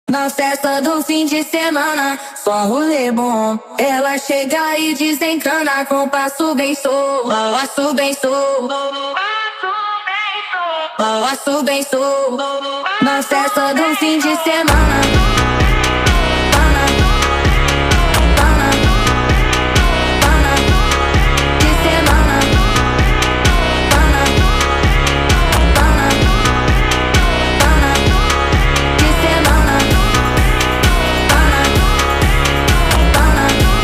Na festa do fim de semana, só rolê bom. Ela chega e desencana com passo bem solto. Passo bem solto. Passo bem solto. Na festa do fim de semana.